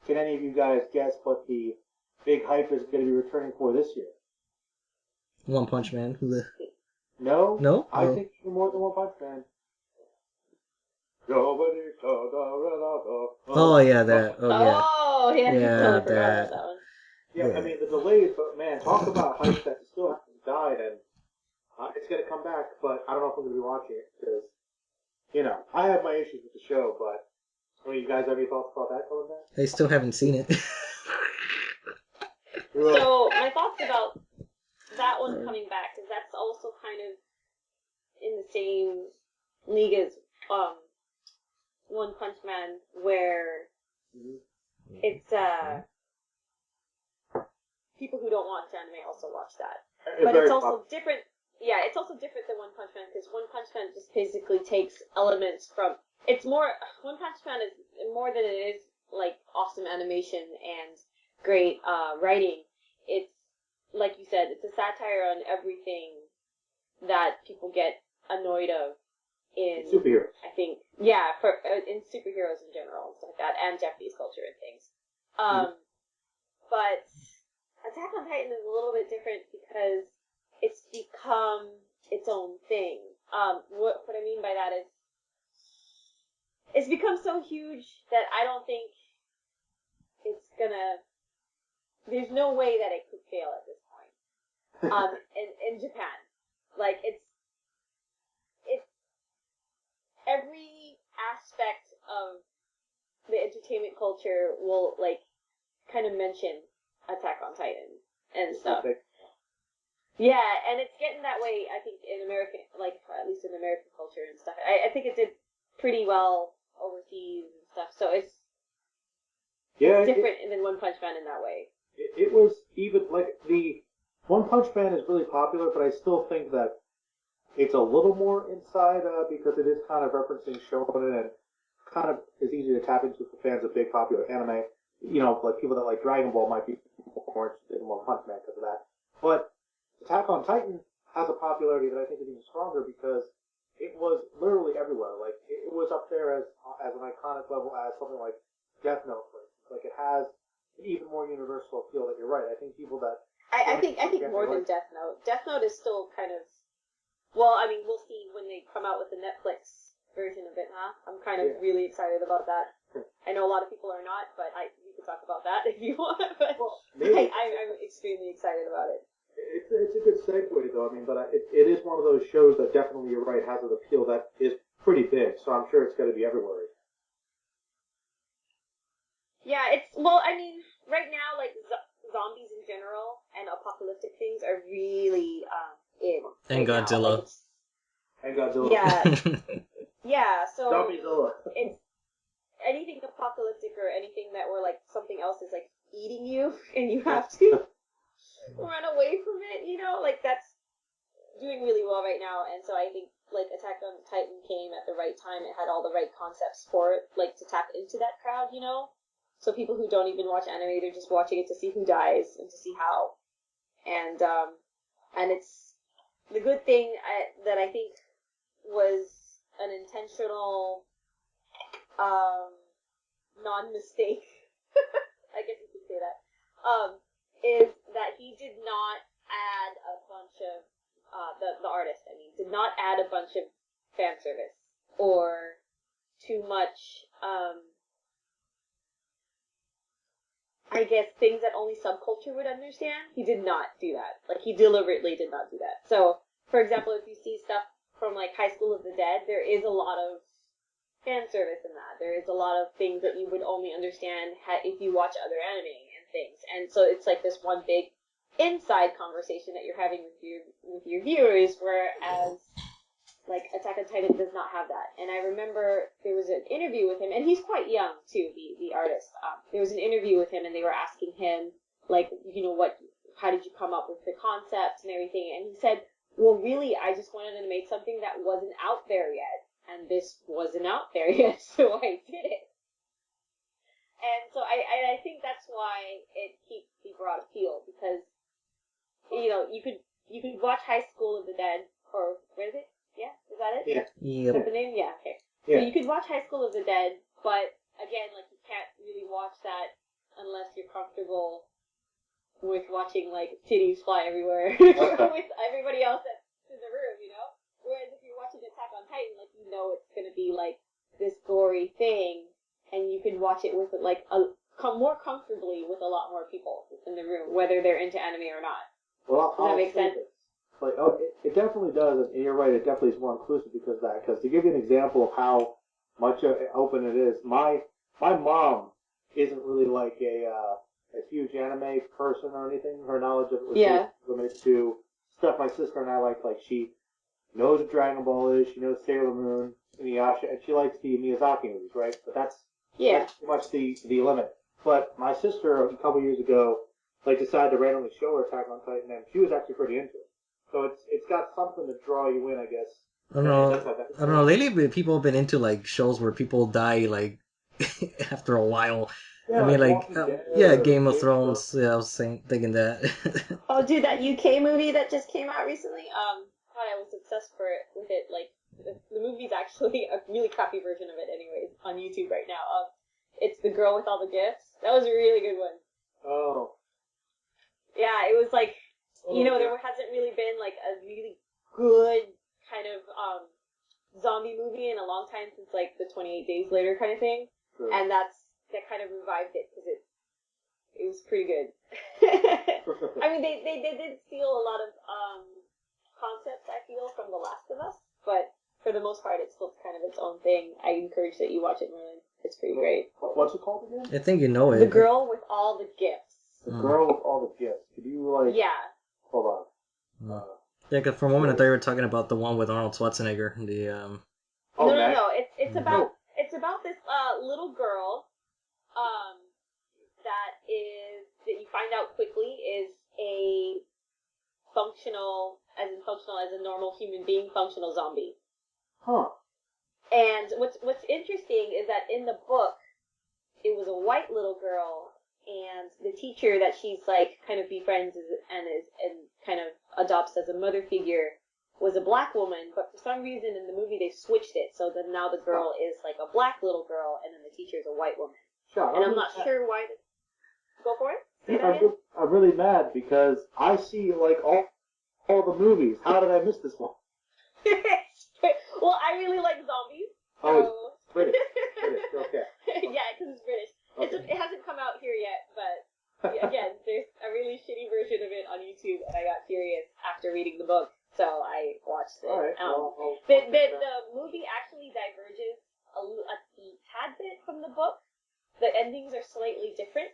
can any of you guys guess what the big hype is going to be returning for this year? One Punch Man. No? No? I think even more than One Punch Man. Oh, yeah, that. Oh, yeah. Oh, yeah. Yeah, I totally forgot that. about that one. Yeah, I mean, the delays, but man, talk about hype that still hasn't died, and it's going to come back, but I don't know if I'm going to be watching it, because, I have my issues with the show, but, you guys have any thoughts about that coming back? I still haven't seen it. So, my thoughts about that one coming back is that's also kind of in the same league as One Punch Man, where it's people who don't watch anime also watch that. But it's also different. Yeah, it's also different than One Punch Man because One Punch Man just basically takes elements from. It's more One Punch Man is more than it is like awesome animation and great writing. It's like you said, it's a satire on everything that people get annoyed of in superheroes. I think, for in superheroes in general and stuff like that, and Japanese culture and things. But Attack on Titan is a little bit different because it's become its own thing. What I mean by that is it's become so huge that I don't think it's gonna. There's no way that it could fail at this point. In Japan, like it's every aspect of the entertainment culture will like kind of mention Attack on Titan and stuff. Yeah, and it's getting that way, I think, in American, like at least in American culture and stuff. I think it did pretty well overseas and stuff. So it's different than One Punch Man in that way. It was even like the One Punch Man is really popular, but I still think that it's a little more inside because it is kind of referencing shonen and kind of is easy to tap into for fans of big popular anime. Like people that like Dragon Ball might be more interested in One Punch Man because of that. But Attack on Titan has a popularity that I think is even stronger because it was literally everywhere. Like it was up there as an iconic level as something like Death Note, for instance. Like it has an even more universal appeal. That you're right. I think people that I think more than Death Note. Death Note is still kind of. Well, I mean, we'll see when they come out with the Netflix version of it, huh? I'm kind of really excited about that. I know a lot of people are not, but we can talk about that if you want. But I'm extremely excited about it. It's a good segue, though. I mean, but it is one of those shows that definitely, you're right, has an appeal that is pretty big. So I'm sure it's going to be everywhere. Yeah, I mean, right now, like zombies in general and apocalyptic things are really in. And right Godzilla. And Godzilla. Yeah. Yeah, so Zombizilla. It's anything apocalyptic or anything that where like something else is like eating you and you have to run away from it, like that's doing really well right now. And so I think like Attack on Titan came at the right time. It had all the right concepts for it, like to tap into that crowd, So people who don't even watch anime, they're just watching it to see who dies and to see how. And it's the good thing that I think was an intentional non-mistake, I guess you could say that, is that he did not add a bunch of, the artist, did not add a bunch of fan service or too much, I guess, things that only subculture would understand. He did not do that. Like, he deliberately did not do that. So, for example, if you see stuff from, like, High School of the Dead, there is a lot of fan service in that. There is a lot of things that you would only understand if you watch other anime and things. And so it's like this one big inside conversation that you're having with your viewers, whereas like Attack on Titan does not have that. And I remember there was an interview with him, and he's quite young too, the artist. There was an interview with him, and they were asking him like, how did you come up with the concept and everything? And he said, well, really, I just wanted to make something that wasn't out there yet. And this wasn't out there yet, so I did it. And so I think that's why he brought appeal, because, you could watch High School of the Dead, or, what is it? Yeah? Is that it? Yeah. Is that the name? Yeah, okay. Yeah. So you could watch High School of the Dead, but, again, like, you can't really watch that unless you're comfortable with watching like titties fly everywhere with everybody else that's in the room, you know. Whereas if you're watching Attack on Titan, like you know it's gonna be like this gory thing, and you can watch it with like more comfortably with a lot more people in the room, whether they're into anime or not. Well, Does that make sense? Like, it definitely does, and you're right. It definitely is more inclusive because of that. Because to give you an example of how much open it is, my mom isn't really like a huge anime person or anything. Her knowledge of it was limited to stuff my sister and I like. Like she knows what Dragon Ball is, she knows Sailor Moon, Inuyasha, and she likes the Miyazaki movies, right? But that's pretty much the limit. But my sister a couple years ago like decided to randomly show her Attack on Titan, and she was actually pretty into it. So it's got something to draw you in, I guess. I don't know. Lately, people have been into like shows where people die like after a while. Yeah, I mean, like Game of Thrones. Thrones. Yeah, I was thinking that. Oh, dude, that UK movie that just came out recently. God, I was obsessed with it. Like the movie's actually a really crappy version of it, anyways, on YouTube right now. It's The Girl with All the Gifts. That was a really good one. Oh. Yeah, it was like, there hasn't really been like a really good kind of zombie movie in a long time since like the 28 Days Later kind of thing, and that kind of revived it because it was pretty good. I mean, they did steal a lot of concepts, I feel, from The Last of Us, but for the most part, it's still kind of its own thing. I encourage that you watch it, Merlin. It's pretty great. What's it called again? I think you know it. The Girl with All the Gifts. The Girl with All the Gifts. Could you like? Yeah. Hold on. Yeah, because for a moment I thought you were talking about the one with Arnold Schwarzenegger. The No. It's about this little girl that you find out quickly is a functional as a normal human being, functional zombie. Huh. And what's interesting is that in the book, it was a white little girl, and the teacher that she's like kind of befriends and kind of adopts as a mother figure was a black woman, but for some reason in the movie they switched it, so that now the girl is like a black little girl, and then the teacher is a white woman. Sure, and I'm not sure why. Go for it. I'm really mad because I see like all the movies. How did I miss this one? Well, I really like zombies. So... Oh, it's British. Okay. Yeah, because it's British. Okay. It hasn't come out here yet, but again, there's a really shitty version of it on YouTube, and I got curious after reading the book, so I watched it. All right. The movie actually diverges a tad bit from the book. The endings are slightly different,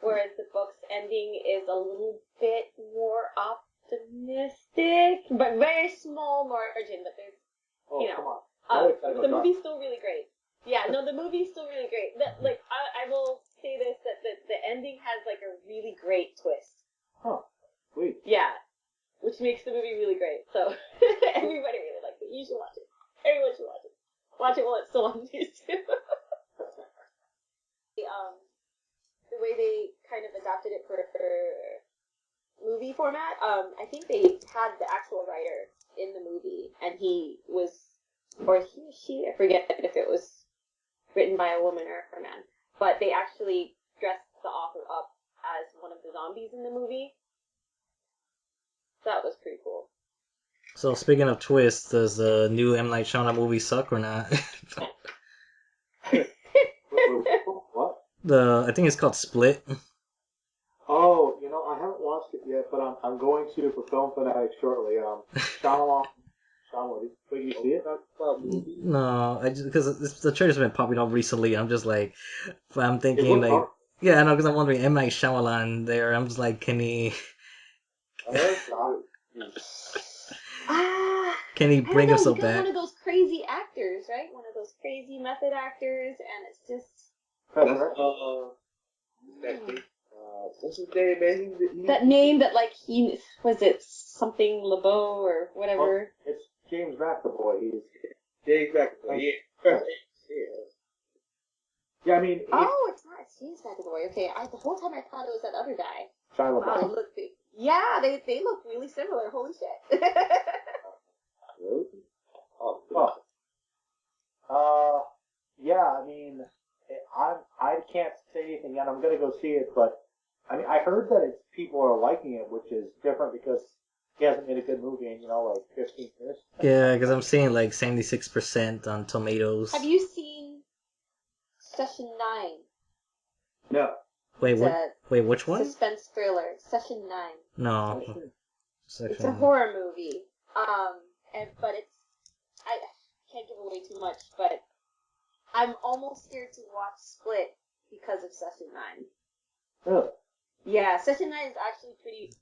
whereas the book's ending is a little bit more optimistic, but very small margin. But there's, come on. The movie's still really great. Yeah, no, the movie's still really great. I will say this, that the ending has like a really great twist. Huh. Sweet. Yeah, which makes the movie really great. So everybody really likes it. You should watch it. Everyone should watch it. Watch it while it's still on YouTube. The way they kind of adapted it for movie format, I think they had the actual writer in the movie, and he was, or she, I forget if it was written by a woman or a man, but they actually dressed the author up as one of the zombies in the movie. That was pretty cool. So speaking of twists, does the new M. Night Shyamalan movie suck or not? What? I think it's called Split. Oh, I haven't watched it yet, but I'm going to for Film Fanatic shortly. Shyamalan. Wait, you see it? No, because the trailer's been popping up recently. I'm just like, I'm thinking like, yeah, I know, because I'm wondering M. Night Shyamalan there. I'm just like, can he bring himself back? One of those crazy actors, right? One of those crazy method actors, and it's just. What's his name, man? That name that, like, he was it something LeBeau or whatever? Oh, it's James McAvoy. He's James McAvoy. Yeah. Yeah, I mean. It's not. It's James McAvoy. Okay, the whole time I thought it was that other guy. Shia Wow, they look really similar. Holy shit. Really? Yeah, I mean, I can't say anything yet. I'm gonna go see it, but I mean, I heard that people are liking it, which is different because he hasn't made a good movie in 15 years. Yeah, because I'm seeing like 76% on Tomatoes. Have you seen Session 9? No. Wait, what? Wait, which one? Suspense thriller. Session 9. No. It's a horror movie. But I can't give away too much, but I'm almost scared to watch Split because of Session 9. Really? Yeah, Session 9 is actually pretty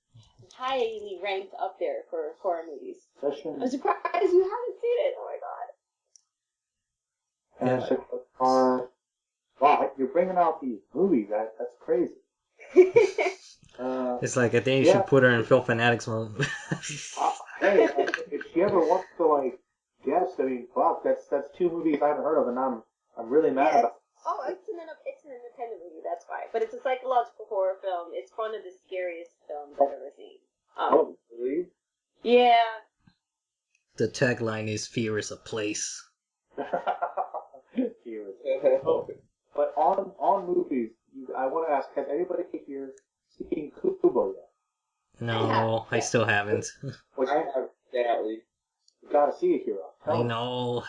highly ranked up there for horror movies. I'm surprised you haven't seen it. Oh my god. Yeah. Wow, you're bringing out these movies. That's crazy. It's like I think you should put her in Film Fanatics mode. Hey, if she ever wants to guess, I mean, fuck, that's 2 movies I haven't heard of, and I'm really mad about. Oh, it's an independent movie. That's why. But it's a psychological horror film. It's one of the scariest films I've ever seen. Really? Yeah. The tagline is "Fear is a place." But on movies, I want to ask: has anybody here seen Kubo yet? No, I still haven't. Which I have, sadly. You gotta see it, Hero. I know.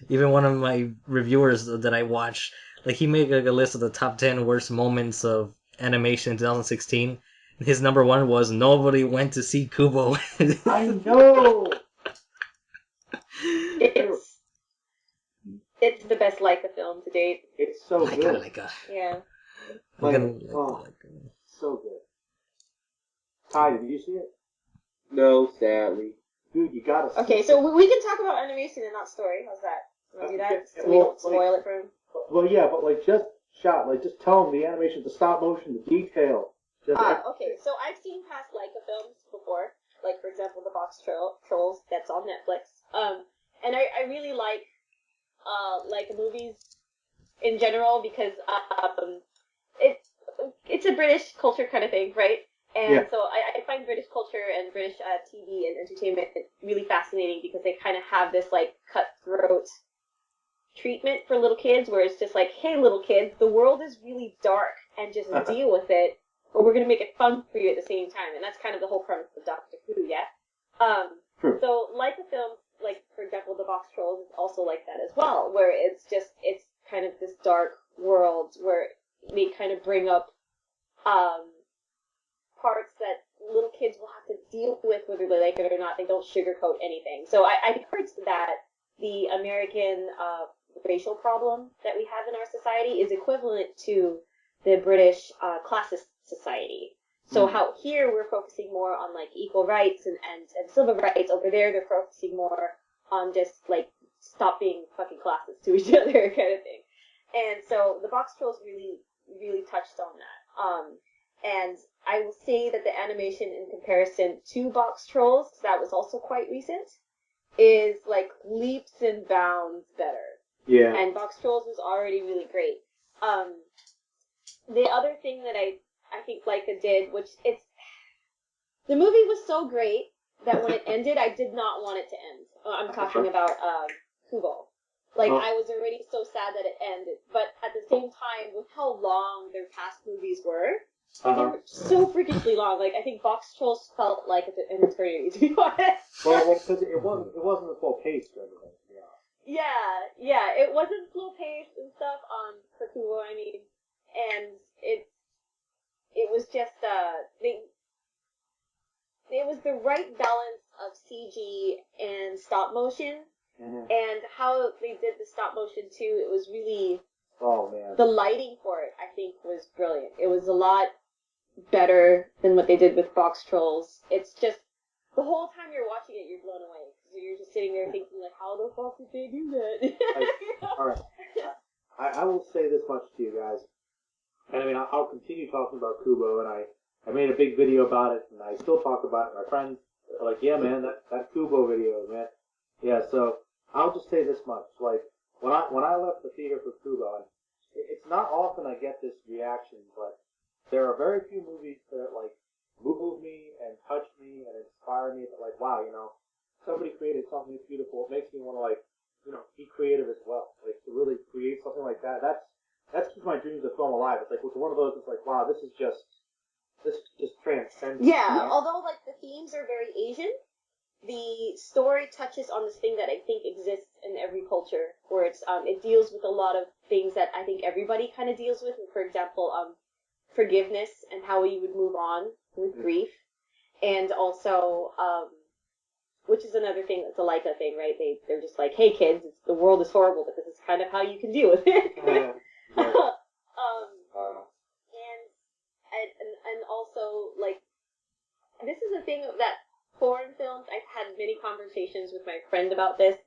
Even one of my reviewers that I watched, he made a list of the top 10 worst moments of animation in 2016. His number 1 was nobody went to see Kubo. I know. It's the best Leica film to date. It's so good. Leica. Yeah. So good. Ty, did you see it? No, sadly. Dude, you gotta see Okay, so we can talk about animation and not story. How's that? You want to do that? So we don't spoil it for him? Well, yeah, but just tell him the animation, the stop motion, the detail. Okay, so I've seen past Leica films before. Like, for example, the Box Trolls, that's on Netflix. And I really like Leica movies in general because it's a British culture kind of thing, right? And so I find British culture and British TV and entertainment really fascinating because they kind of have this cutthroat treatment for little kids where it's just like, hey, little kids, the world is really dark and just deal with it, but we're going to make it fun for you at the same time. And that's kind of the whole premise of Doctor Who, yeah? So Leica films, like, for example, The Box Trolls is also like that as well, where it's kind of this dark world where they kind of bring up parts that little kids will have to deal with whether they like it or not. They don't sugarcoat anything. So I heard that the American racial problem that we have in our society is equivalent to the British classist society. So how here we're focusing more on equal rights and civil rights. Over there they're focusing more on just stop being fucking classist to each other kind of thing. And so the Box Trolls really, really touched on that. And I will say that the animation in comparison to Box Trolls, that was also quite recent, is leaps and bounds better. Yeah. And Box Trolls was already really great. The other thing that I think Leica did, the movie was so great that when it ended, I did not want it to end. I'm talking about Kubo. I was already so sad that it ended, but at the same time, with how long their past movies were, they were so freakishly long. I think Box Trolls felt like an eternity, to be honest. Well, because it wasn't a full pace or anything. Yeah, it wasn't slow paced and stuff for Kubo. I mean, and it was just it was the right balance of CG and stop motion, and how they did the stop motion too. It was really the lighting for it. I think was brilliant. It was a lot better than what they did with Box Trolls. It's just the whole time you're watching it, you're blown away. So you're just sitting there thinking, how the fuck did they do that? All right. I will say this much to you guys. And I mean, I'll continue talking about Kubo, and I made a big video about it, and I still talk about it. My friends are like, yeah, man, that Kubo video, man. Yeah, so I'll just say this much. When I left the theater for Kubo, and it's not often I get this reaction, but there are very few movies that move me and touch me and inspire me. That wow, somebody created something that's beautiful. It makes me want to be creative as well. To really create something like that. That keeps my dreams of film alive. It's like it's one of those. It's like, wow, this just transcends. Yeah, although like the themes are very Asian, the story touches on this thing that I think exists in every culture, where it deals with a lot of things that I think everybody kind of deals with. For example, forgiveness and how you would move on with grief, and also which is another thing that's a Leica thing, right? They're just like, hey kids, the world is horrible, but this is kind of how you can deal with it. And also like this is a thing that foreign films. I've had many conversations with my friend about this.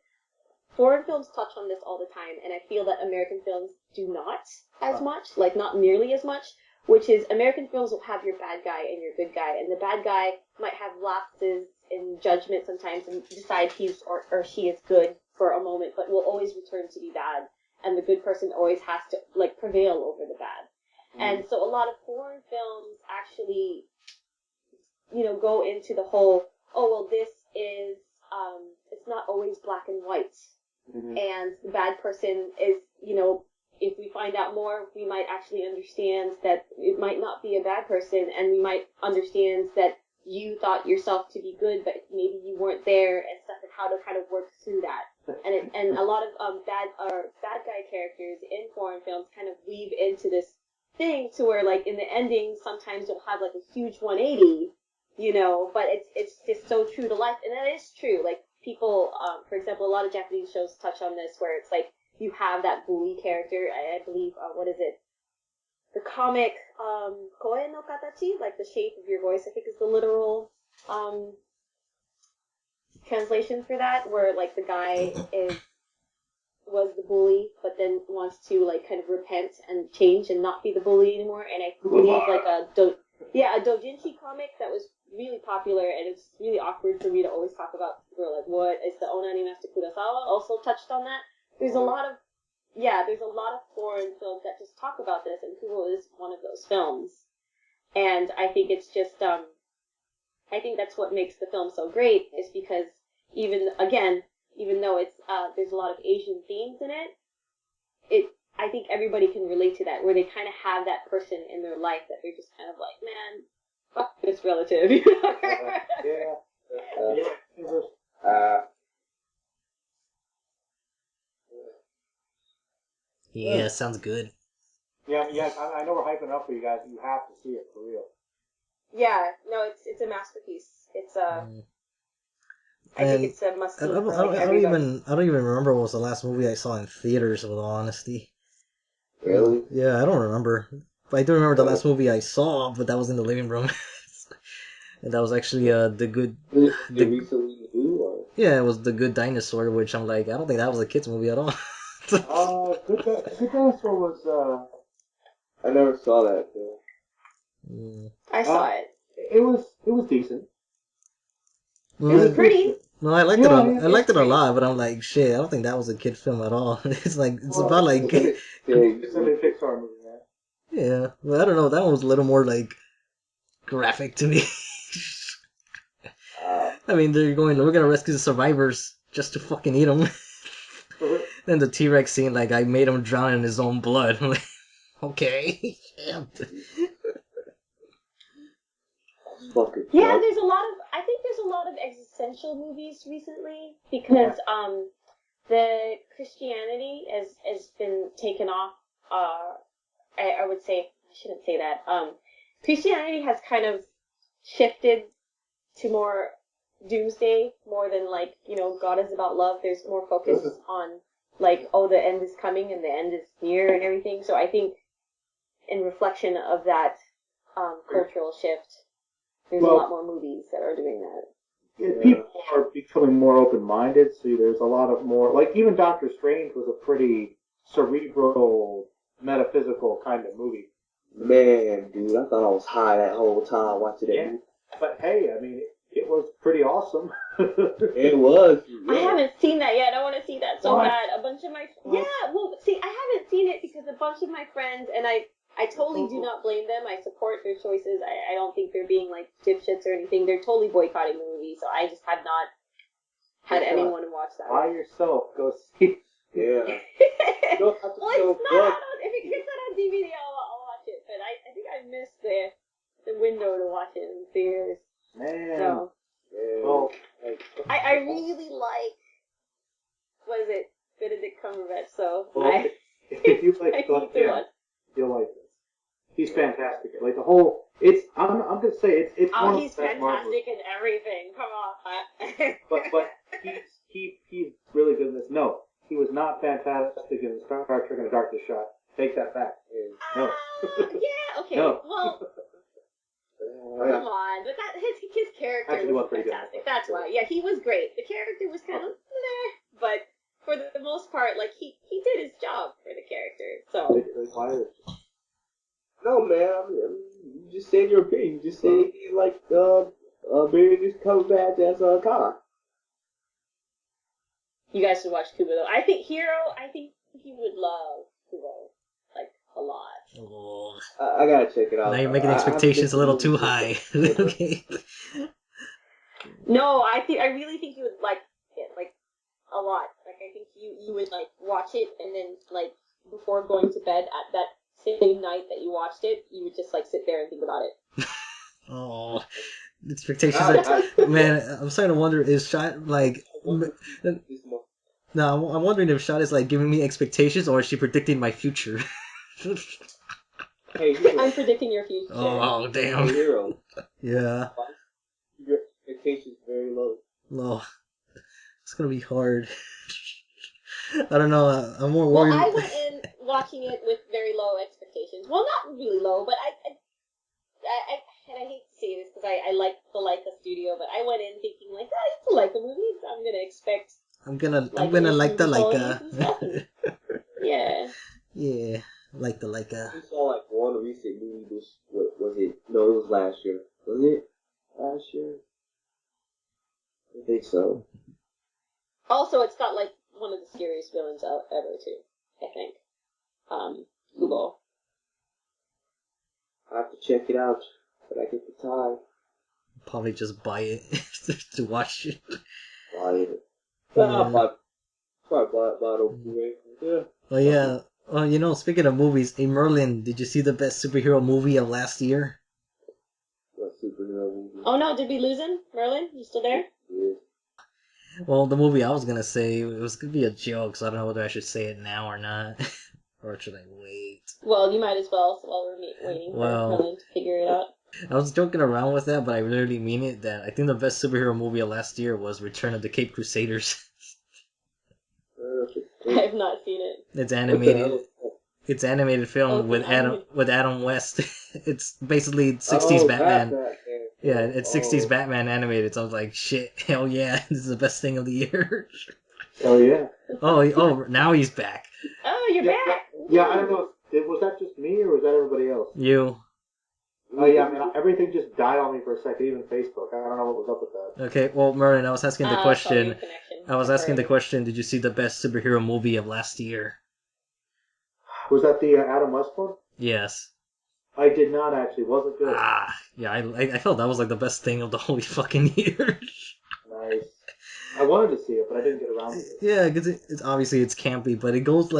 Foreign films touch on this all the time, and I feel that American films do not as much, like not nearly as much. Which is American films will have your bad guy and your good guy, and the bad guy might have lapses in judgment sometimes and decide he's or she is good for a moment, but will always return to be bad, and the good person always has to like prevail over the bad. And so a lot of foreign films actually, go into the whole, oh well, this is it's not always black and white, and the bad person is, if we find out more, we might actually understand that it might not be a bad person, and we might understand that you thought yourself to be good, but maybe you weren't there, and stuff, and how to kind of work through that. And a lot of bad guy characters in foreign films kind of weave into this thing to where, like, in the ending, sometimes you'll have like a huge 180, but it's just so true to life, and that is true. Like people, for example, a lot of Japanese shows touch on this, where it's like, you have that bully character, I believe, what is it? The comic, Koe no Katachi, like the shape of your voice, I think is the literal, translation for that, where, like, the guy was the bully, but then wants to, like, kind of repent and change and not be the bully anymore, and I believe, like, a doujinshi comic that was really popular, and it's really awkward for me to always talk about. People are like, what is the Onani Master Kurosawa? Also touched on that. There's a lot of foreign films that just talk about this, and Kubo is one of those films. And I think it's just, I think that's what makes the film so great, is because even though it's, there's a lot of Asian themes in it, I think everybody can relate to that, where they kind of have that person in their life that they're just kind of like, man, fuck this relative. Yeah, sounds good. Yeah, I know we're hyping up for you guys. You have to see it for real. Yeah, no, it's a masterpiece. It's I think it's a must see for like everybody. I don't even remember what was the last movie I saw in theaters, with all honesty. Really? Yeah, I don't remember. But I do remember the last movie I saw, but that was in the living room. And that was actually the good. Recently new, or? Yeah, it was The Good Dinosaur, which I'm like, I don't think that was a kids movie at all. Good Dinosaur was. I never saw that. I saw it. It was decent. It was pretty. No, I liked it. I liked it a lot, but I'm like, shit, I don't think that was a kid film at all. It's about like. It's a Pixar movie, man. Yeah, well, I don't know. That one was a little more like graphic to me. I mean, we're gonna rescue the survivors just to fucking eat them. Then the T-Rex scene, like, I made him drown in his own blood. I'm like, okay. Yeah, I think there's a lot of existential movies recently, because the Christianity has been taken off. I would say, I shouldn't say that. Christianity has kind of shifted to more doomsday, more than like, God is about love. There's more focus on like, oh, the end is coming and the end is near and everything. So I think in reflection of that cultural shift, there's a lot more movies that are doing that. People are becoming more open-minded, so there's a lot of more, like even Doctor Strange was a pretty cerebral, metaphysical kind of movie. Man, dude, I thought I was high that whole time watching that movie. But hey, I mean, it was pretty awesome. It was. Yeah. I haven't seen that yet. I want to see that so bad. A bunch of my... Yeah, well, see, I haven't seen it because a bunch of my friends, and I totally do not blame them. I support their choices. I don't think they're being, like, dipshits or anything. They're totally boycotting the movie, so I just have not had anyone watch that. By yourself, go see. Yeah. Well, it's not out on... If it gets out a DVD, I'll watch it. But I think I missed the window to watch it in theaters. Man. So Well, I really like, what is it, Benedict Cumberbatch. So well, if you like, I need to watch. you'll like this. He's fantastic. Like the whole, I'm gonna say it's one of He's the best Marvel fantastic in everything. Come on. But he's really good in this. No, he was not fantastic in Star Trek and the Darkest Shot. Take that back. No. Yeah, okay. No. Well, come on. But his character Actually, was pretty fantastic. good. That's why. Yeah, he was great. The character was kind of meh, but for the most part, like, he did his job for the character. So. No, man. I mean, you just said your opinion. You just said you like Benedict Cumberbatch as Khan. You guys should watch Kubo, though. I think you would love Kubo, like, a lot. Oh, I gotta check it out. now you're making expectations a little too high. Okay. No, I really think you would like it, like, a lot. Like, I think you would, like, watch it, and then, like, before going to bed at that same night that you watched it, you would just, like, sit there and think about it. Oh, expectations. Man, I'm starting to wonder, is Shot like... No, I'm wondering if Shot is like giving me expectations, or is she predicting my future? Hey, I'm predicting your future. Oh, damn. Hey, Hero. Yeah. Your expectations very low. No. It's gonna be hard. I don't know. I'm more worried. Well, I went in watching it with very low expectations. Well, not really low, but I hate to say this because I like the Leica studio, but I went in thinking like, it's a Leica movie. So I'm gonna expect. I'm gonna like the Leica. Yeah. Yeah, like the Leica. We saw like one recent movie. What was it? No, it was last year. Was it last year? I think so. Also, it's got like one of the scariest villains out ever too. I think. Kubo. I have to check it out, but I get the time. Probably just buy it to watch it. Buy it. Yeah. Probably buy it over Blu-ray. Yeah. Oh yeah. Oh, speaking of movies, hey Merlin, did you see the best superhero movie of last year? What superhero movie? Oh no, did we lose him? Merlin, you still there? Yeah. Well, the movie I was gonna say, it was gonna be a joke, so I don't know whether I should say it now or not. Or should I wait? Well, you might as well, so while we're waiting for Merlin to figure it out. I was joking around with that, but I really mean it. That I think the best superhero movie of last year was Return of the Cape Crusaders. I have not seen it. It's animated. It's animated film with Adam West. It's basically 60s Batman. Yeah, it's 60s Batman animated. So I was like, shit, hell yeah, this is the best thing of the year. Hell yeah. Oh, now he's back. Oh, you're back. Yeah, I don't know. Was that just me or was that everybody else? You. Oh yeah, man, everything just died on me for a second, even Facebook. I don't know what was up with that. Okay, well, Merlin, I was asking the question. I was asking the temporary. question, did you see the best superhero movie of last year? Was that the Adam West one? Yes. I did not actually. Was it good? Yeah, I felt that was like the best thing of the whole fucking year. Nice. I wanted to see it, but I didn't get around to it. Yeah, because it's obviously it's campy, but it goes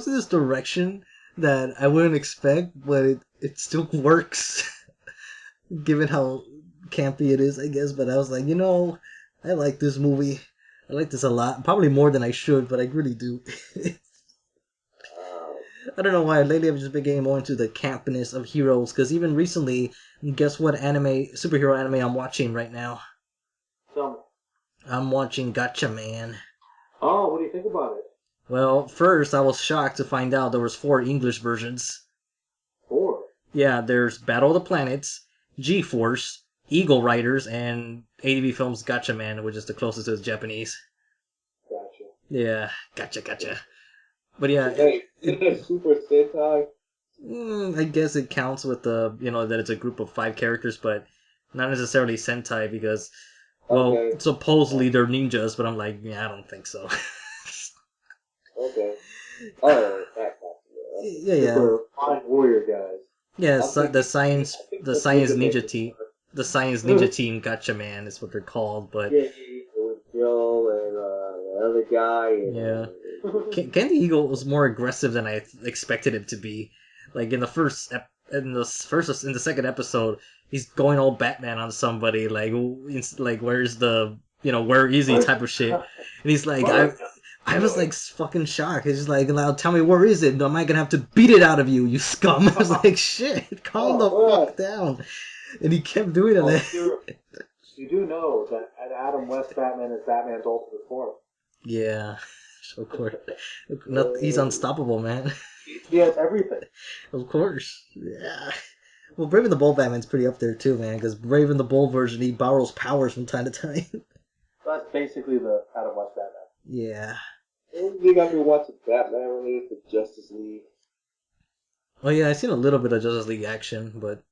in this direction that I wouldn't expect, but it still works, given how campy it is, I guess. But I was like, I like this movie. I like this a lot, probably more than I should, but I really do. I don't know why. Lately, I've just been getting more into the campiness of heroes. Because even recently, guess what superhero anime I'm watching right now? Tell me. I'm watching Gatchaman. Oh, what do you think about it? Well, first I was shocked to find out there was 4 English versions. 4? Yeah, there's Battle of the Planets, G-Force, Eagle Riders, and ADV Films Gatchaman, which is the closest to the Japanese. Gotcha. Yeah, gotcha. But yeah, Isn't that Super Sentai? I guess it counts with the that it's a group of 5 characters, but not necessarily Sentai because, well, supposedly they're ninjas, but I'm like, yeah, I don't think so. Okay. Oh, that Yeah. Super fine warrior guys. Yeah, the science ninja team. The Science Ninja Team Gatchaman is what they're called, but yeah, with Joe and the other guy. And, yeah. Ken the Eagle was more aggressive than I expected it to be. Like in the second episode, he's going all Batman on somebody, like where's the where is he type of shit, and he's like I was like fucking shocked. He's just like, now tell me where is it? Am I gonna have to beat it out of you, you scum? I was like, shit, calm the fuck down. And he kept doing it. You do know that Adam West Batman is Batman's ultimate form. Yeah, of course. He's unstoppable, man. He has everything. Of course. Yeah. Well, Brave and the Bold Batman's pretty up there too, man. Because Brave and the Bold version, he borrows powers from time to time. That's basically the Adam West Batman. Yeah. I don't think I've been watching Batman related to Justice League. Oh yeah, I've seen a little bit of Justice League action, but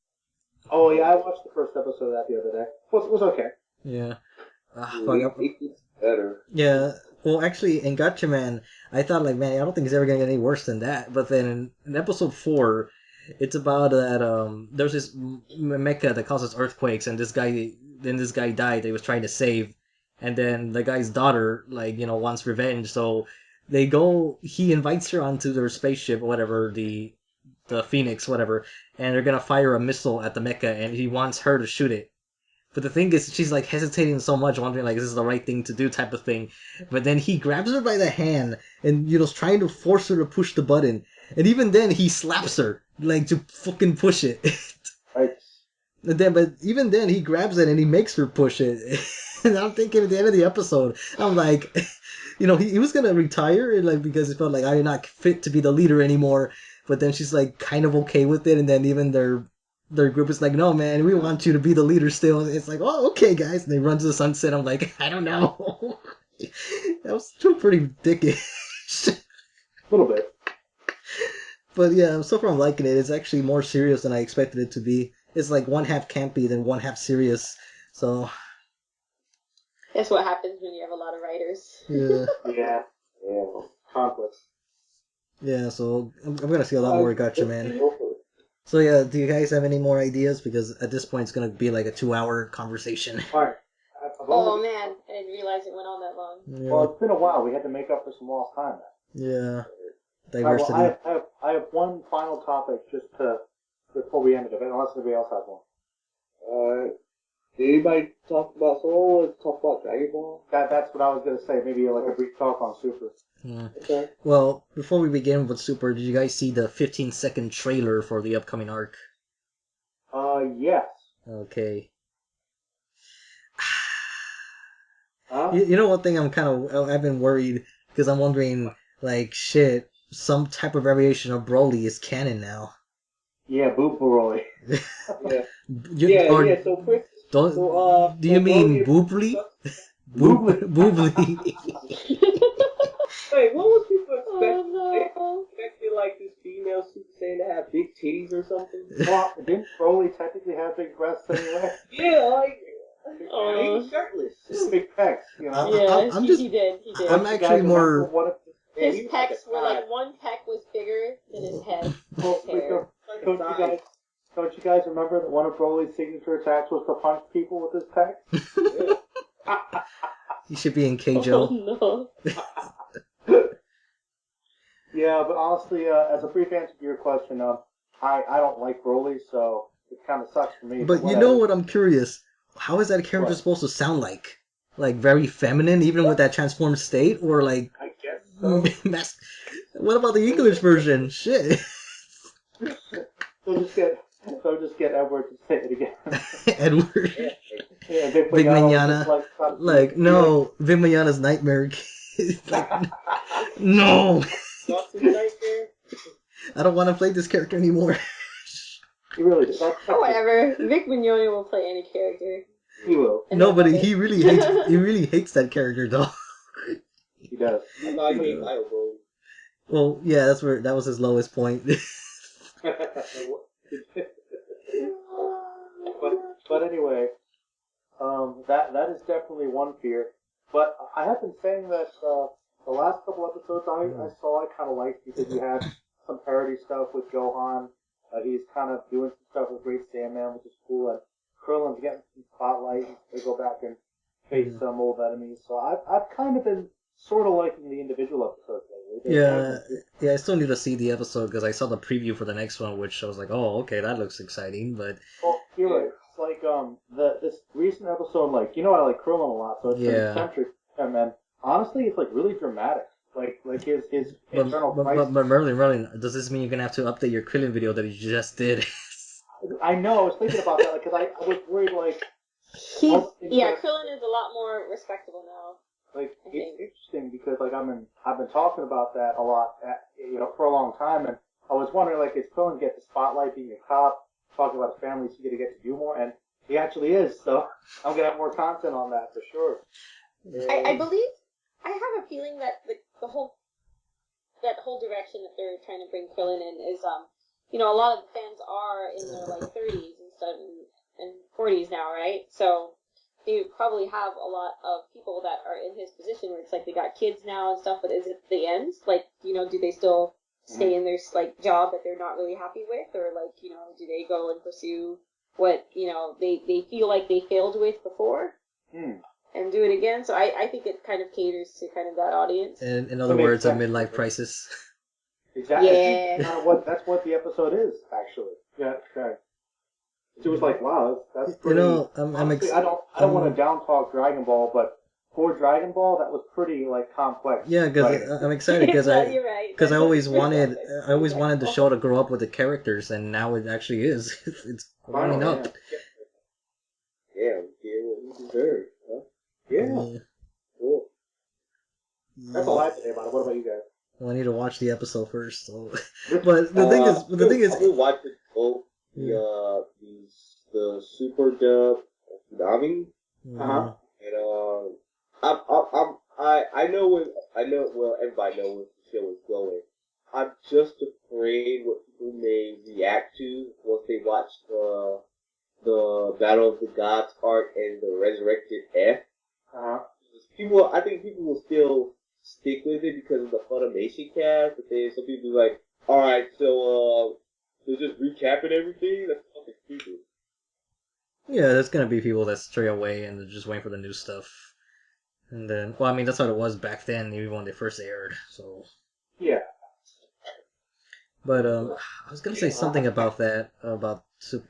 Oh yeah, I watched the first episode of that the other day. It was okay. yeah. It gets better. Yeah. Well, actually, in Gatchaman, I thought like, man, I don't think it's ever gonna get any worse than that. But then in episode 4, it's about that there's this mecha that causes earthquakes, and this guy died that he was trying to save, and then the guy's daughter wants revenge, so he invites her onto their spaceship or whatever, the Phoenix, whatever, and they're gonna fire a missile at the mecha, and he wants her to shoot it. But the thing is, she's like hesitating so much, wondering like, is this the right thing to do type of thing. But then he grabs her by the hand and, is trying to force her to push the button. And even then, he slaps her, like, to fucking push it. Right. But even then, he grabs it and he makes her push it. And I'm thinking at the end of the episode, I'm like, he was gonna retire, like, because he felt like, I'm not fit to be the leader anymore. But then she's like kind of okay with it, and then even their group is like, no man, we want you to be the leader still. It's like, oh okay guys, and they run to the sunset. I'm like, I don't know. That was still pretty dickish. A little bit. But yeah, so far I'm liking it. It's actually more serious than I expected it to be. It's like one half campy, then one half serious. So That's what happens when you have a lot of writers. yeah. Yeah. Conflict. Yeah, so I'm gonna see a lot more Gatchaman. So yeah, do you guys have any more ideas? Because at this point it's gonna be like a 2-hour conversation. Alright. Oh man, I didn't realize it went on that long. Yeah. Well, it's been a while. We had to make up for some lost time then. Yeah. Alright, Diversity. well, I have one final topic before we end it, unless anybody else has one. Did anybody talk about Soul? Let's talk about Dragon Ball. That's what I was gonna say. Maybe like a brief talk on Super. Yeah. Okay. Well, before we begin with Super, did you guys see the 15-second trailer for the upcoming arc? Yes. Okay. Huh? You know one thing I've been worried, because I'm wondering, like, shit, some type of variation of Broly is canon now. Yeah, Boop Broly. Yeah. So Chris. Do you mean Boobly? Boobly. Wait, what was people expecting? Oh, They expected like this female Super Saiyan to have big titties or something. Well, didn't Broly technically have big breasts anyway? Yeah, like he Oh. was shirtless. Just big pecs, you know? no. Yeah, I'm he just- did. I'm You actually guys more- remember what if- Yeah, His he was like pecs a were like side. one peck was bigger than his head. Well, His hair. Like a don't side. you guys remember that one of Broly's signature attacks was to punch people with his pecs? Yeah. He should be in Oh Keijo. no. Yeah, but honestly, as a brief answer to your question, I don't like Broly, so it kind of sucks for me. But you whatever. know what? I'm curious. How is that character What? supposed to sound like? Like very feminine, even with that transformed state, or like I guess so. What about the English version? Shit. So just get Edward to say it again. Edward. Yeah, Big Mignogna Manana. just Like, no, Vin Mayana's nightmare. Like, no. Dawson's Nightmare. I don't want to play this character anymore. He really did. Whatever. Vic Mignogna will play any character. He will. And No, but that's he it. really hates that character though. He does. I thought he was Idol Bro. Well, yeah, that was his lowest point. but anyway, that is definitely one fear. But I have been saying that the last couple episodes I saw I kind of liked because you had some parody stuff with Gohan. He's kind of doing some stuff with Great Sandman, which is cool. And Krillin's getting some spotlight. They go back and face some old enemies. So I've kind of been sort of liking the individual episodes lately. Yeah, I still need to see the episode because I saw the preview for the next one, which I was like, oh, okay, that looks exciting. But Well, you're right. It's like this recent episode, like I like Krillin a lot, so it's been eccentric, and then honestly, it's like really dramatic. Like his internal crisis. But Merlin, does this mean you're gonna have to update your Krillin video that you just did? I know. I was thinking about that because I was worried like. Krillin is a lot more respectable now. Like it's interesting because like I've been talking about that a lot, for a long time, and I was wondering like is Krillin get the spotlight being a cop, talking about his family, is he gonna get to do more? And he actually is. So I'm gonna have more content on that for sure. I believe I have a feeling that the whole direction that they're trying to bring Krillin in is a lot of the fans are in their like 30s and stuff and 40s now, right? So they probably have a lot of people that are in his position where it's like they got kids now and stuff, but is it the end? Like, do they still stay in their like job that they're not really happy with, or like, do they go and pursue what, they feel like they failed with before and do it again? So I think it kind of caters to kind of that audience. In other words, a midlife crisis. Exactly. Yeah. That's what the episode is, actually. Yeah, okay. It was like, wow, that's pretty. Honestly, I don't want to down talk Dragon Ball, but for Dragon Ball, that was pretty like complex. Yeah, because I'm excited because you're right. Because I always wanted the show to grow up with the characters, and now it actually is. It's growing up. Yeah, we get what we deserve. Huh? Yeah. Cool. That's all I have to say about it. What about you guys? Well, I need to watch the episode first. So. But the thing is, I will watch it both. The super dub of Tsunami. Uh-huh. And I know well everybody knows where the show is going. I'm just afraid what people may react to once they watch the Battle of the Gods arc and the Resurrected F. I think people will still stick with it because of the Funimation cast, but then some people be like, alright, so they're just recapping everything? That's fucking stupid. Yeah, there's gonna be people that stray away and they're just waiting for the new stuff. And then, well, I mean, that's how it was back then, even when they first aired, so. Yeah. But, I was gonna say something about that,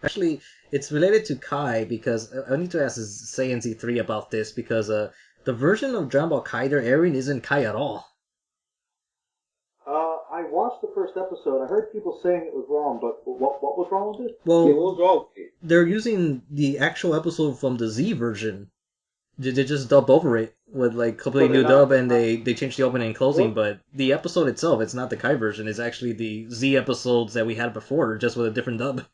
actually, it's related to Kai, because I need to ask Saiyan Z3 about this, because, the version of Dragon Ball Kai they're airing isn't Kai at all. I watched the first episode. I heard people saying it was wrong, but what was wrong with it? Well, what was wrong with it? They're using the actual episode from the Z version. They just dub over it with like completely new dub, and they changed the opening and closing. But the episode itself, it's not the Kai version. It's actually the Z episodes that we had before, just with a different dub.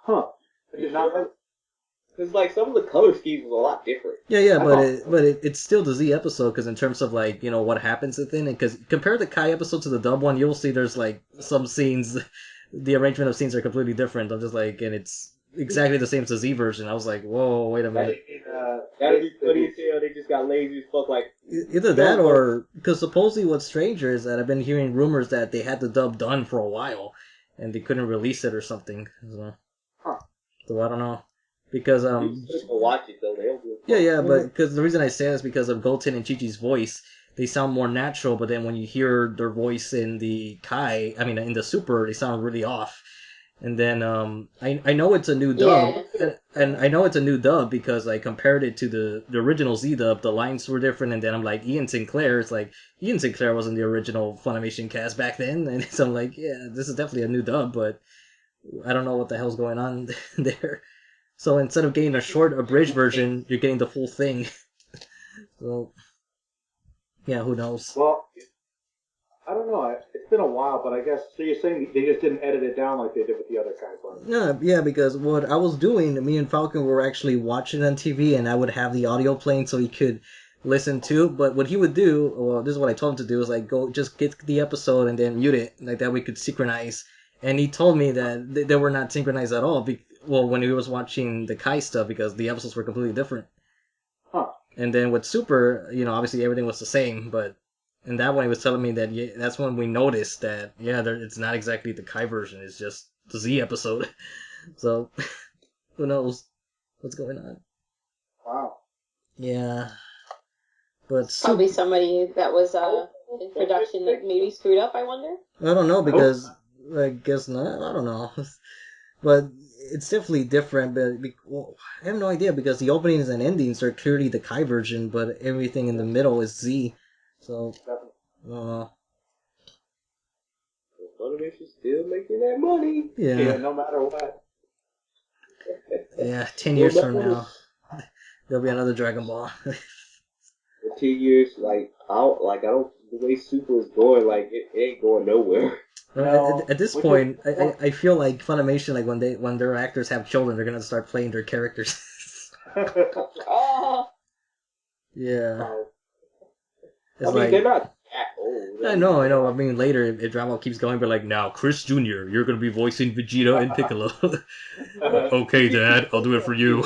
Huh? I did not know. Because like some of the color schemes was a lot different. Yeah, but it's still the Z episode because in terms of like what happens within it. Because compare the Kai episode to the dub one, you'll see there's like some scenes, the arrangement of scenes are completely different. I'm just like, and it's exactly the same as the Z version. I was like, whoa, wait a minute. That'd be funny as hell. They just got lazy as fuck. Like either that or because supposedly what's stranger is that I've been hearing rumors that they had the dub done for a while and they couldn't release it or something. So I don't know. Because watch it though. But because the reason I say that is because of Goten and Chi-Chi's voice, they sound more natural. But then when you hear their voice in the Kai, I mean in the Super, they sound really off. And then I know it's a new dub, and I know it's a new dub because I compared it to the original Z dub. The lines were different, and then I'm like Ian Sinclair. It's like Ian Sinclair wasn't the original Funimation cast back then, and so I'm like, yeah, this is definitely a new dub, but I don't know what the hell's going on there. So instead of getting a short abridged version, you're getting the full thing. So, yeah, who knows? Well, I don't know. It's been a while, but I guess, so you're saying they just didn't edit it down like they did with the other kinds of No, yeah, because what I was doing, me and Falcon were actually watching on TV, and I would have the audio playing so he could listen to. But what he would do, well, this is what I told him to do, is like go just get the episode and then mute it, like that we could synchronize. And he told me that they were not synchronized at all. When he was watching the Kai stuff, because the episodes were completely different. Huh. And then with Super, obviously everything was the same, but in that one he was telling me that that's when we noticed that, it's not exactly the Kai version, it's just the Z episode. So, who knows what's going on. Wow. Yeah. But Probably somebody that was in production that maybe screwed up, I wonder. I don't know because I guess not. I don't know, but it's definitely different. But well, I have no idea because the openings and endings are clearly the Kai version, but everything in the middle is Z. So, Funimation's still making that money. yeah, no matter what. yeah. 10 years from now, there'll be another Dragon Ball. In 10 years, like I don't. The way Super is going, like it ain't going nowhere. No, at this which point, is- I feel like Funimation, like when their actors have children, they're gonna start playing their characters. Oh, Yeah, it's I mean, like they're not that old. I know. I mean, later if drama keeps going, but like now, Chris Jr., you're gonna be voicing Vegeta and Piccolo. Okay, Dad, I'll do it for you.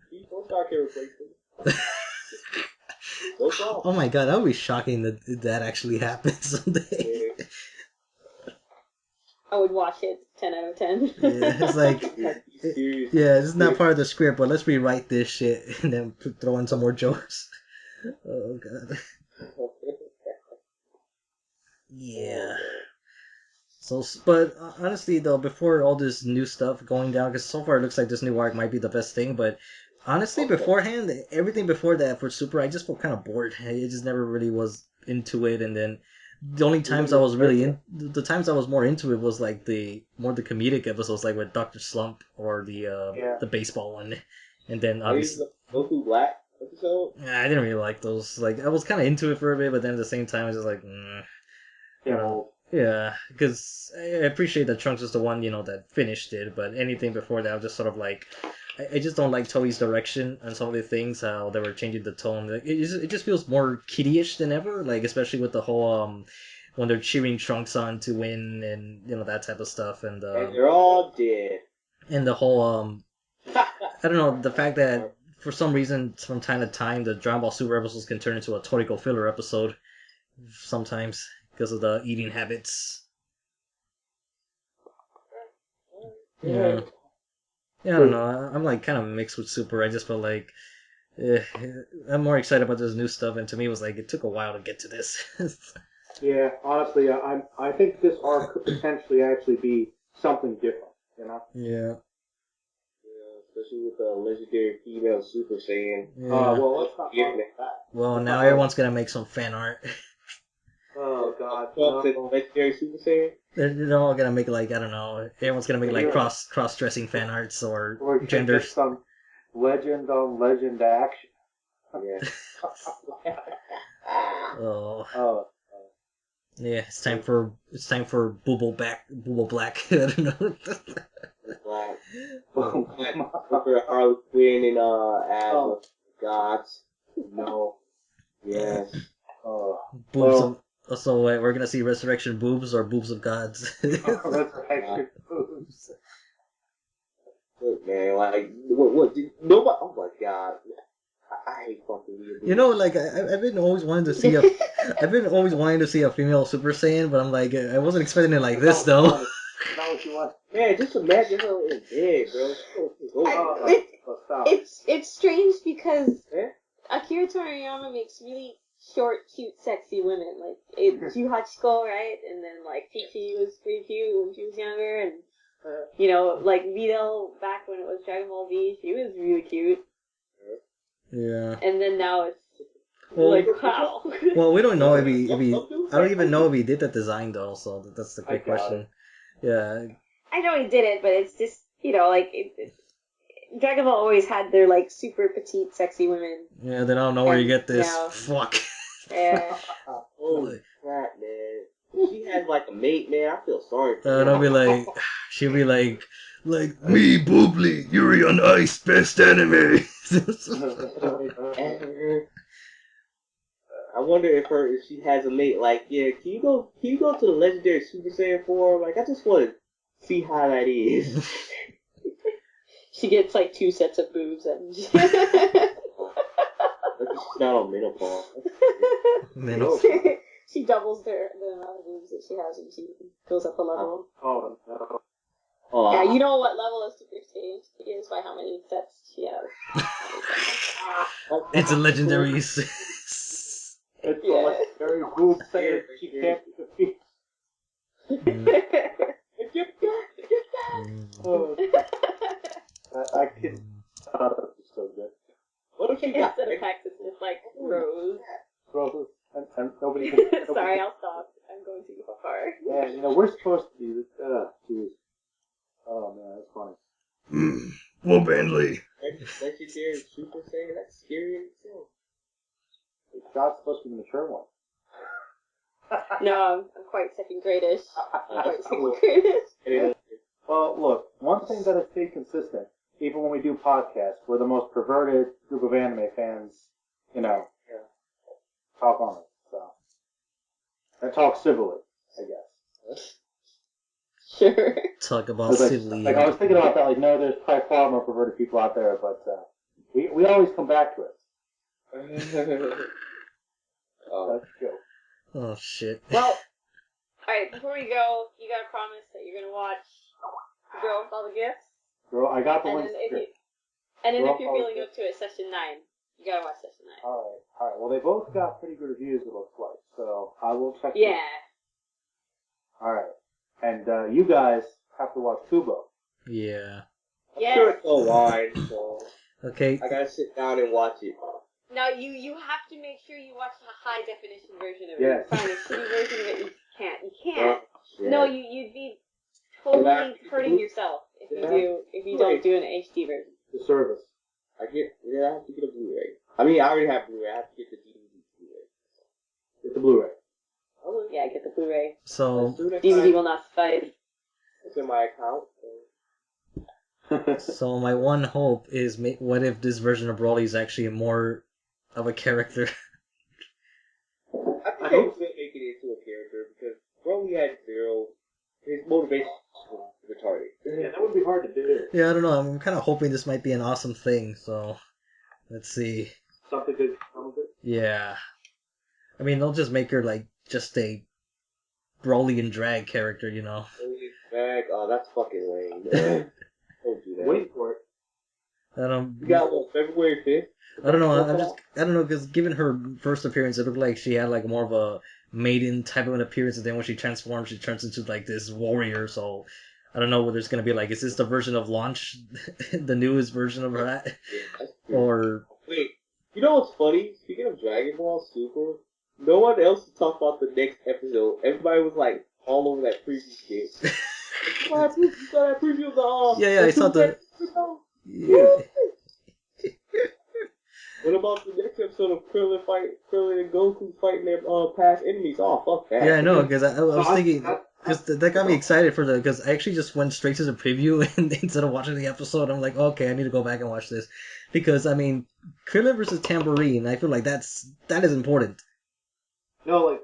People start can replace them. No problem. Oh my god, that would be shocking that that actually happens someday. I would watch it 10 out of 10. Yeah, it's like, yeah, this is not part of the script, but let's rewrite this shit and then throw in some more jokes. Oh god. Yeah. So, but honestly though, before all this new stuff going down, because so far it looks like this new arc might be the best thing, but honestly, beforehand, everything before that for Super, I just felt kind of bored. I just never really was into it, and then the only times I was really the times I was more into it was like the comedic episodes, like with Doctor Slump or the baseball one, and then obviously Goku Black episode. I didn't really like those. Like I was kind of into it for a bit, but then at the same time, I was just like, yeah, because I appreciate that Trunks is the one that finished it, but anything before that, I was just sort of like, I just don't like Toei's direction on some of the things, how they were changing the tone. Like, it just feels more kiddie-ish than ever, like especially with the whole when they're cheering Trunks on to win and that type of stuff, and they're all dead. And the whole I don't know, the fact that for some reason from time to time the Dragon Ball Super episodes can turn into a Toriko filler episode sometimes because of the eating habits. Yeah. Yeah, I don't know. I'm like kind of mixed with Super. I just felt like I'm more excited about this new stuff, and to me it was like it took a while to get to this. Yeah, honestly, I think this arc could potentially actually be something different. Yeah. Especially with the legendary female Super Saiyan. Yeah. Well, let's not talk about that. Well, now everyone's gonna make some fan art. Oh God! Legendary Super Saiyan. They're all gonna make like I don't know. Everyone's gonna make like cross dressing fan arts or gender. Some legend on legend action. Yeah. Oh. Yeah, it's time for Booble Black. I don't know. Black. For Harley Quinn and Gods. No. Yes. Boobs of, so wait, we're gonna see Resurrection boobs or boobs of gods. Resurrection boobs. Look, man, like what did nobody? Oh my God. I hate fucking weird. Like I've been always wanting to see a female Super Saiyan, but I'm like I wasn't expecting it like this though. Not what you want. Man, just imagine her in bed, bro. It's strange because Akira Toriyama makes really short, cute, sexy women. Like Yu Hachiko, right? And then like Chi was pretty cute when she was younger, and like Videl back when it was Dragon Ball Z, she was really cute. Yeah. And then now it's like wow. Well, we don't know if he I don't even know if he did that design though. So that's the big question. Yeah. I know he did it, but it's just like Dragon Ball always had their like super petite, sexy women. Yeah, then I don't know where you get this. Now, Fuck. Yeah. Holy crap, man. If she had like a mate, man, I feel sorry for her. And I'll be like, she'll be like me, Boobly, Yuri on Ice, best anime. I wonder if she has a mate. Like, yeah, can you go to the legendary Super Saiyan forum? Like, I just want to see how that is. She gets like 2 sets of boobs and she's not on menopause. She doubles the amount of boobs that she has when she goes up a level. Oh no. Yeah, you know what level of Super Saiyan she is by how many sets she has. It's a legendary. It's a legendary move saying she can't be defeated. Oh, I can't. Oh, that's so good. What if she got Instead of Hex, it's just like Rose. Roses, and nobody can. Sorry, I'll stop. I'm going too far. Yeah, we're supposed to do this. Jeez. Oh man, that's funny. Well, Bentley. Legendary Super Saiyan? That's scary in itself. God's supposed to be the mature one. No, I'm quite second gradish. Well, look, one thing that has stayed consistent, even when we do podcasts, we're the most perverted group of anime fans, talk on it. So, and talk civilly, I guess. Sure. Talk about civilly. Like I was thinking about that. Like, no, there's probably far more perverted people out there, but we always come back to it. That's good. Oh shit. Well, alright, before we go, you gotta promise that you're gonna watch The Girl with All the Gifts. Girl, I got the And one. then if you're feeling up to it, Session 9. You gotta watch Session 9. Alright. Well, they both got pretty good reviews, it looks like. So, I will check them. Yeah. Alright. And you guys have to watch Kubo. Yeah. I'm sure it's online, so Okay. I gotta sit down and watch it. Now, you have to make sure you watch the high definition version of it. Yes. Find a shitty version of it, you can't. You can't. Yeah. No, you'd be totally hurting yourself if you don't do an HD version. The service. I have to get a Blu-ray. I mean, I already have Blu-ray. I have to get the DVD Blu-ray. Get the Blu-ray. Yeah, get the Blu-ray. So DVD will not suffice. It's in my account. So my one hope is, what if this version of Broly is actually more of a character? I think they was make it into a character because Broly had zero. His motivation was retarded. Yeah, that would be hard to do. Yeah, I don't know. I'm kind of hoping this might be an awesome thing. So let's see. Something good come of it. Yeah. I mean, they'll just make her like just a Broly and drag character, Broly drag. Oh, that's fucking lame. Don't do that. Wait for it. I don't. You got what, February 5th? I don't know. I don't know, because given her first appearance, it looked like she had like more of a maiden type of an appearance, and then when she transforms, she turns into like this warrior. So I don't know whether it's gonna be like, is this the version of Launch, the newest version of that, or wait? You know what's funny? Speaking of Dragon Ball Super, no one else talked about the next episode. Everybody was like all over that preview game. You saw that preview of the yeah, I saw the. Yeah. What about the next episode of Krillin and Goku fighting their past enemies? Oh, fuck that. Yeah, I know, because I was thinking, because that got me excited because I actually just went straight to the preview, and instead of watching the episode, I'm like, okay, I need to go back and watch this, because I mean, Krillin versus Tambourine, I feel like that is important. No, like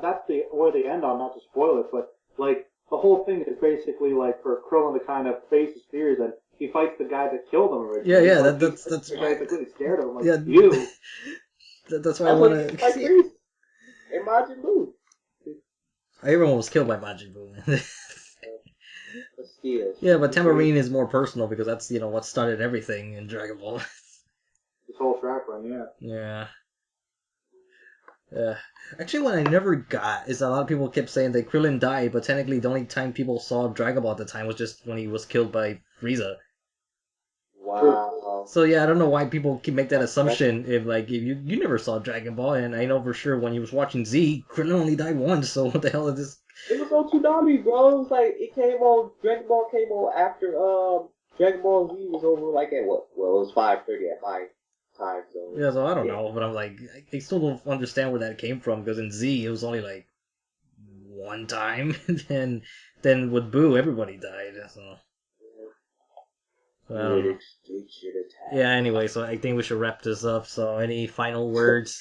that's where they end on. Not to spoil it, but like the whole thing is basically like for Krillin to kind of face his fears, and he fights the guy that killed him originally. Yeah, like, that's the guy that's really scared of him. Like, yeah, you. That's why I want to. And Majin Buu. Everyone was killed by Majin Buu. Yeah, but Tambourine is more personal because that's what started everything in Dragon Ball. This whole track run, yeah. Yeah. Actually, what I never got is that a lot of people kept saying that Krillin died, but technically the only time people saw Dragon Ball at the time was just when he was killed by Frieza. Wow. So yeah, I don't know why people keep make that assumption if you never saw Dragon Ball, and I know for sure when you was watching Z, Krillin only died once, so what the hell is this? It was on Toonami, bro. It was like, it came on, Dragon Ball came on after, Dragon Ball Z was over, like, at what? Well, it was 5:30 at my time zone. Yeah, so I don't know, but I'm like, I still don't understand where that came from, because in Z, it was only, like, one time, and then with Boo, everybody died, so... I don't know. Yeah, anyway, so I think we should wrap this up, so any final words?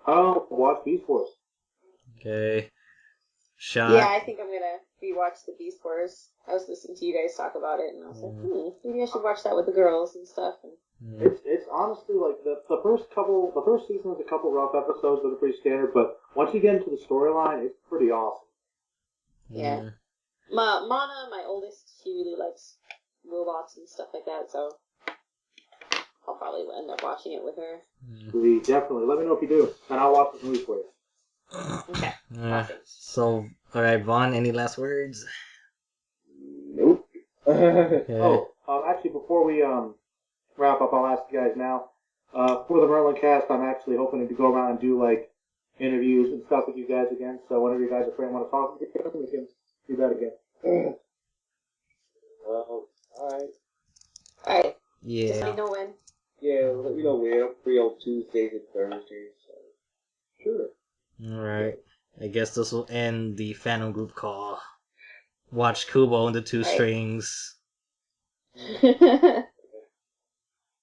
Oh, watch Beast Wars. Okay. Shot. Yeah, I think I'm gonna rewatch the Beast Wars. I was listening to you guys talk about it, and I was like, maybe I should watch that with the girls and stuff. It's honestly like the first season was a couple rough episodes that are pretty standard, but once you get into the storyline, it's pretty awesome. Yeah. Mana, my oldest, she really likes robots and stuff like that, so probably end up watching it with her. We definitely. Let me know if you do, and I'll watch this movie for you. Okay. So, all right, Vaughn, any last words? Nope. Yeah. Actually, before we wrap up, I'll ask you guys now. For the Merlin cast, I'm actually hoping to go around and do like interviews and stuff with you guys again. So whenever you guys are free and want to talk, we can do that again. Well, alright. Alright. Just let Yeah. me know when. Yeah, let me know when. I'm free on Tuesdays and Thursdays, so. Sure. All right. I guess this will end the Phantom Group call. Watch Kubo and the Two Right. Strings.